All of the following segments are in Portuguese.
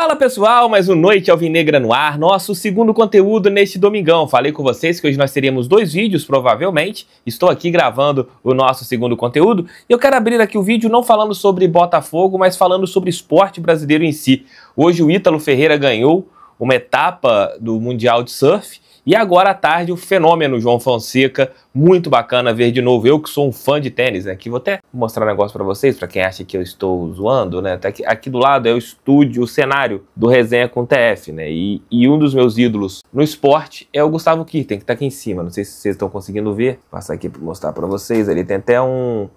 Fala pessoal, mais um Noite Alvinegra no ar, nosso segundo conteúdo neste domingão. Falei com vocês que hoje nós teríamos 2 vídeos, provavelmente. Estou aqui gravando o nosso segundo conteúdo e eu quero abrir aqui o vídeo não falando sobre Botafogo, mas falando sobre esporte brasileiro em si. Hoje o Ítalo Ferreira ganhou uma etapa do Mundial de Surf e agora à tarde o fenômeno João Fonseca, muito bacana ver de novo. Eu que sou um fã de tênis, né? Aqui vou até mostrar um negócio pra vocês, pra quem acha que eu estou zoando, né? Aqui do lado é o estúdio, o cenário do Resenha com TF, né? E um dos meus ídolos no esporte é o Gustavo Kirten, que tá aqui em cima. Não sei se vocês estão conseguindo ver. Vou passar aqui pra mostrar pra vocês. Ele tem até um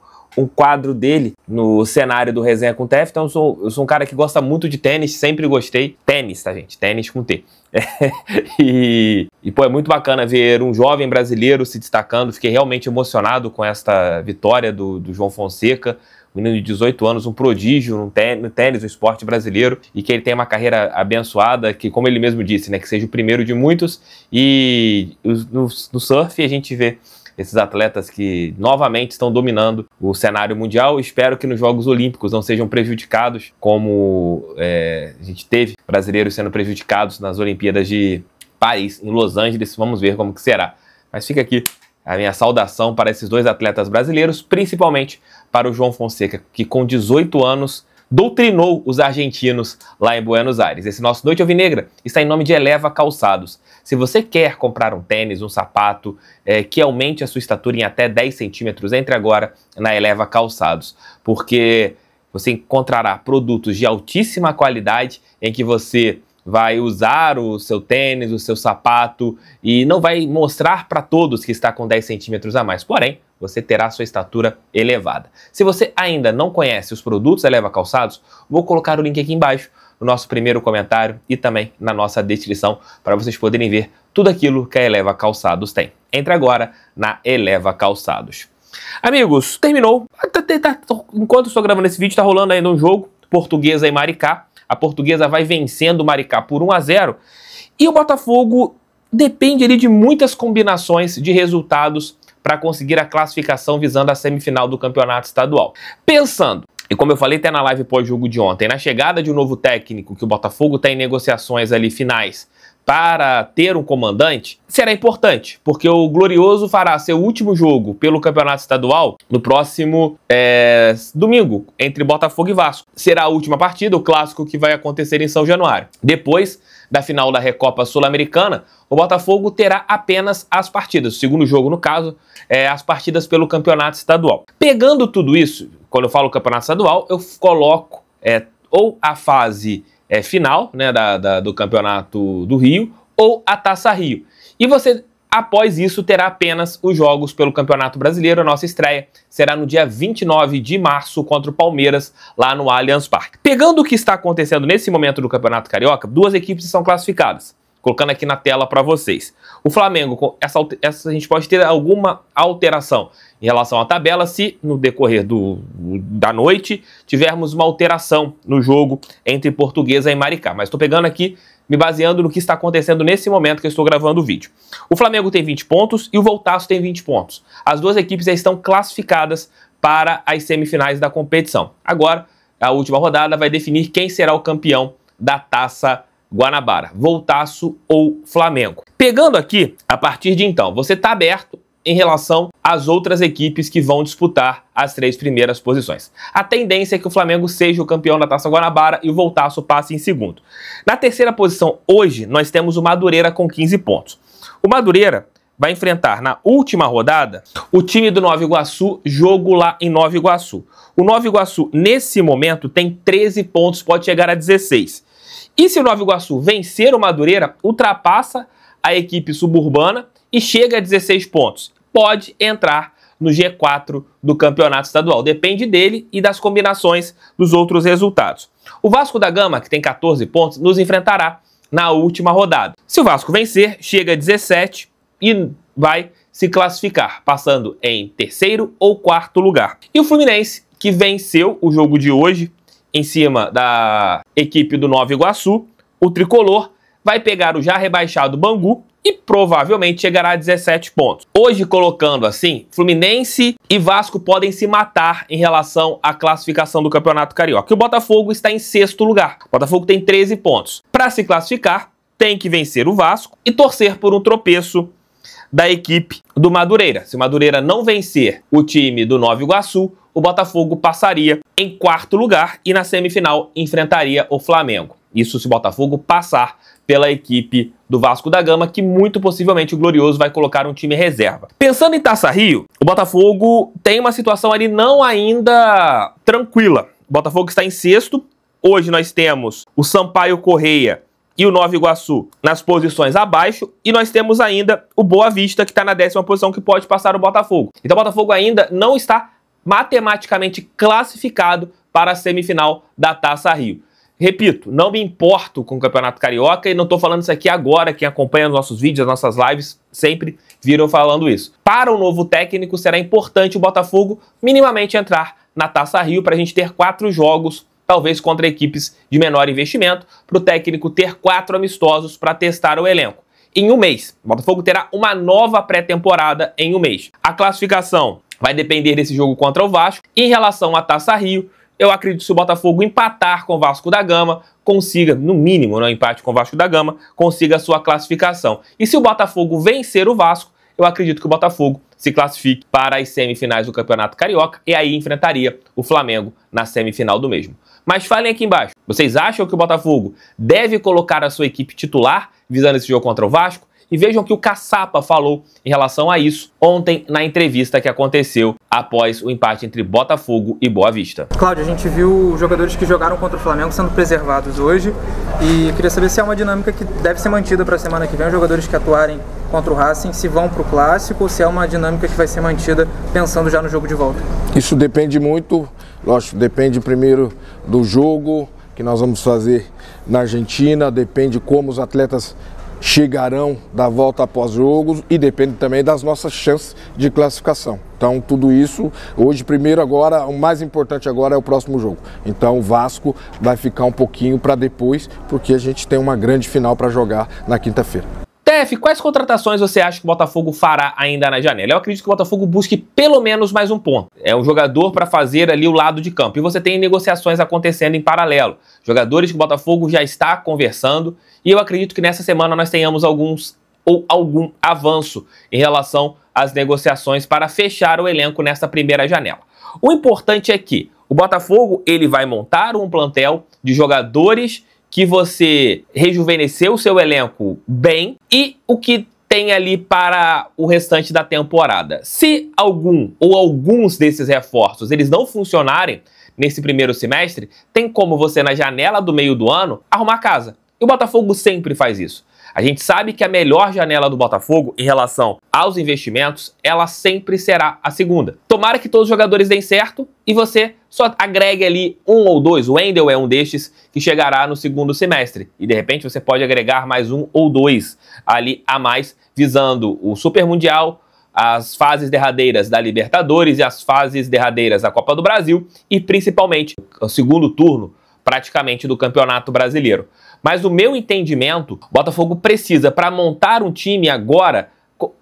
quadro dele no cenário do Resenha com TF. Então eu sou um cara que gosta muito de tênis, sempre gostei. Tênis, tá, gente? Tênis com T. Pô, é muito bacana ver um jovem brasileiro se destacando. Fiquei realmente emocionado com esta vitória do João Fonseca, um menino de 18 anos, um prodígio no tênis, no esporte brasileiro, e que ele tenha uma carreira abençoada, que, como ele mesmo disse, né, que seja o primeiro de muitos. E no surf a gente vê esses atletas que novamente estão dominando o cenário mundial. Espero que nos Jogos Olímpicos não sejam prejudicados, como a gente teve brasileiros sendo prejudicados nas Olimpíadas de Paris, em Los Angeles. Vamos ver como que será. Mas fica aqui a minha saudação para esses 2 atletas brasileiros, principalmente para o João Fonseca, que com 18 anos doutrinou os argentinos lá em Buenos Aires. Esse nosso Noite Alvinegra está em nome de Eleva Calçados. Se você quer comprar um tênis, um sapato que aumente a sua estatura em até 10 centímetros, entre agora na Eleva Calçados, porque você encontrará produtos de altíssima qualidade em que você vai usar o seu tênis, o seu sapato e não vai mostrar para todos que está com 10 centímetros a mais, porém, você terá sua estatura elevada. Se você ainda não conhece os produtos Eleva Calçados, vou colocar o link aqui embaixo no nosso primeiro comentário e também na nossa descrição para vocês poderem ver tudo aquilo que a Eleva Calçados tem. Entre agora na Eleva Calçados. Amigos, terminou. Enquanto estou gravando esse vídeo, está rolando ainda um jogo, Portuguesa e Maricá. A Portuguesa vai vencendo o Maricá por 1-0 e o Botafogo depende ali de muitas combinações de resultados para conseguir a classificação visando a semifinal do campeonato estadual. Pensando, e como eu falei até na live pós-jogo de ontem, na chegada de um novo técnico que o Botafogo está em negociações ali finais para ter um comandante, será importante, porque o Glorioso fará seu último jogo pelo campeonato estadual no próximo domingo, entre Botafogo e Vasco. Será a última partida, o clássico que vai acontecer em São Januário. Depois da final da Recopa Sul-Americana, o Botafogo terá apenas as partidas, o segundo jogo no caso, as partidas pelo campeonato estadual. Pegando tudo isso, quando eu falo campeonato estadual, eu coloco ou a fase final, né, do Campeonato do Rio, ou a Taça Rio. E você, após isso, terá apenas os jogos pelo Campeonato Brasileiro. A nossa estreia será no dia 29 de março contra o Palmeiras, lá no Allianz Parque. Pegando o que está acontecendo nesse momento do Campeonato Carioca, 2 equipes são classificadas. Colocando aqui na tela para vocês. O Flamengo, essa a gente pode ter alguma alteração em relação à tabela se no decorrer da noite tivermos uma alteração no jogo entre Portuguesa e Maricá. Mas estou pegando aqui, me baseando no que está acontecendo nesse momento que eu estou gravando o vídeo. O Flamengo tem 20 pontos e o Voltaço tem 20 pontos. As 2 equipes já estão classificadas para as semifinais da competição. Agora, a última rodada vai definir quem será o campeão da Taça Guanabara, Voltaço ou Flamengo. Pegando aqui, a partir de então, você está aberto em relação às outras equipes que vão disputar as 3 primeiras posições. A tendência é que o Flamengo seja o campeão da Taça Guanabara e o Voltaço passe em segundo. Na terceira posição, hoje, nós temos o Madureira com 15 pontos. O Madureira vai enfrentar na última rodada o time do Nova Iguaçu, jogo lá em Nova Iguaçu. O Nova Iguaçu, nesse momento, tem 13 pontos, pode chegar a 16. E se o Nova Iguaçu vencer o Madureira, ultrapassa a equipe suburbana e chega a 16 pontos. Pode entrar no G4 do campeonato estadual. Depende dele e das combinações dos outros resultados. O Vasco da Gama, que tem 14 pontos, nos enfrentará na última rodada. Se o Vasco vencer, chega a 17 e vai se classificar, passando em 3º ou 4º lugar. E o Fluminense, que venceu o jogo de hoje, em cima da equipe do Nova Iguaçu, o tricolor vai pegar o já rebaixado Bangu e provavelmente chegará a 17 pontos. Hoje, colocando assim, Fluminense e Vasco podem se matar em relação à classificação do Campeonato Carioca. E o Botafogo está em 6º lugar. O Botafogo tem 13 pontos. Para se classificar, tem que vencer o Vasco e torcer por um tropeço da equipe do Madureira. Se o Madureira não vencer o time do Nova Iguaçu, o Botafogo passaria em 4º lugar e na semifinal enfrentaria o Flamengo. Isso se o Botafogo passar pela equipe do Vasco da Gama, que muito possivelmente o Glorioso vai colocar um time reserva. Pensando em Taça Rio, o Botafogo tem uma situação ali não ainda tranquila. O Botafogo está em 6º. Hoje nós temos o Sampaio Correia e o Nova Iguaçu nas posições abaixo, e nós temos ainda o Boa Vista, que está na 10ª posição, que pode passar o Botafogo. Então o Botafogo ainda não está matematicamente classificado para a semifinal da Taça Rio. Repito, não me importo com o Campeonato Carioca e não estou falando isso aqui agora. Quem acompanha os nossos vídeos, as nossas lives, sempre viram falando isso. Para o novo técnico, será importante o Botafogo minimamente entrar na Taça Rio para a gente ter 4 jogos, talvez contra equipes de menor investimento, para o técnico ter 4 amistosos para testar o elenco. Em um mês, o Botafogo terá uma nova pré-temporada em um mês. A classificação vai depender desse jogo contra o Vasco. Em relação à Taça Rio, eu acredito que se o Botafogo empatar com o Vasco da Gama, consiga, no mínimo, no empate com o Vasco da Gama, consiga a sua classificação. E se o Botafogo vencer o Vasco, eu acredito que o Botafogo se classifique para as semifinais do Campeonato Carioca e aí enfrentaria o Flamengo na semifinal do mesmo. Mas falem aqui embaixo, vocês acham que o Botafogo deve colocar a sua equipe titular visando esse jogo contra o Vasco? E vejam o que o Caçapa falou em relação a isso ontem na entrevista que aconteceu após o empate entre Botafogo e Boa Vista. Cláudio, a gente viu jogadores que jogaram contra o Flamengo sendo preservados hoje e queria saber se é uma dinâmica que deve ser mantida para a semana que vem, os jogadores que atuarem contra o Racing, se vão para o Clássico ou se é uma dinâmica que vai ser mantida pensando já no jogo de volta. Isso depende muito, lógico, depende primeiro do jogo que nós vamos fazer na Argentina, depende como os atletas chegarão da volta após jogos e depende também das nossas chances de classificação. Então tudo isso, hoje primeiro agora, o mais importante agora é o próximo jogo. Então o Vasco vai ficar um pouquinho para depois, porque a gente tem uma grande final para jogar na quinta-feira. TF, quais contratações você acha que o Botafogo fará ainda na janela? Eu acredito que o Botafogo busque pelo menos mais um ponto. É um jogador para fazer ali o lado de campo. E você tem negociações acontecendo em paralelo. Jogadores que o Botafogo já está conversando. E eu acredito que nessa semana nós tenhamos algum avanço em relação às negociações para fechar o elenco nessa primeira janela. O importante é que o Botafogo ele vai montar um plantel de jogadores que você rejuvenesceu o seu elenco bem e o que tem ali para o restante da temporada. Se algum ou alguns desses reforços eles não funcionarem nesse primeiro semestre, tem como você na janela do meio do ano arrumar casa. E o Botafogo sempre faz isso. A gente sabe que a melhor janela do Botafogo em relação aos investimentos, ela sempre será a segunda. Tomara que todos os jogadores deem certo e você só agregue ali um ou dois. O Wendel é um destes que chegará no segundo semestre. E de repente você pode agregar mais um ou dois ali a mais, visando o Super Mundial, as fases derradeiras da Libertadores e as fases derradeiras da Copa do Brasil e principalmente o segundo turno praticamente do Campeonato Brasileiro. Mas no meu entendimento, o Botafogo precisa, para montar um time agora,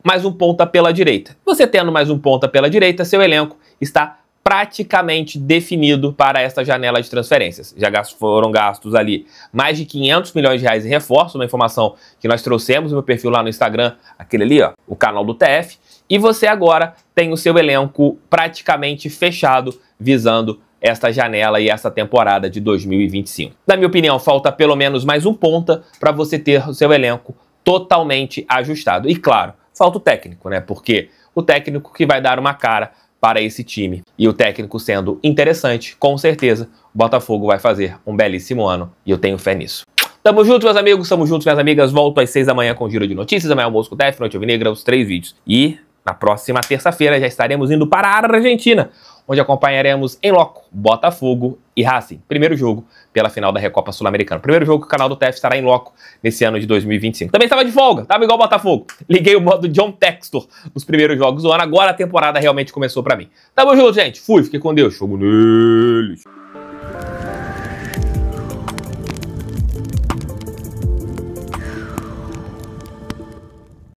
mais um ponta pela direita. Você tendo mais um ponta pela direita, seu elenco está praticamente definido para esta janela de transferências. Já foram gastos ali mais de 500 milhões de reais em reforço, uma informação que nós trouxemos no meu perfil lá no Instagram, aquele ali, ó, o canal do TF, e você agora tem o seu elenco praticamente fechado, visando esta janela e essa temporada de 2025. Na minha opinião, falta pelo menos mais um ponta para você ter o seu elenco totalmente ajustado. E claro, falta o técnico, né? Porque o técnico que vai dar uma cara para esse time. E o técnico sendo interessante, com certeza, o Botafogo vai fazer um belíssimo ano. E eu tenho fé nisso. Tamo junto, meus amigos. Tamo juntos, minhas amigas. Volto às 6 da manhã com o Giro de Notícias. Amanhã almoço com o TF, Noite Alvinegra, os 3 vídeos. E na próxima terça-feira já estaremos indo para a Argentina, onde acompanharemos em loco Botafogo e Racing. Primeiro jogo pela final da Recopa Sul-Americana. Primeiro jogo que o canal do TF estará em loco nesse ano de 2025. Também estava de folga, estava igual o Botafogo. Liguei o modo John Textor nos primeiros jogos do ano. Agora a temporada realmente começou para mim. Tamo junto, gente. Fui, fiquei com Deus. Fogo neles.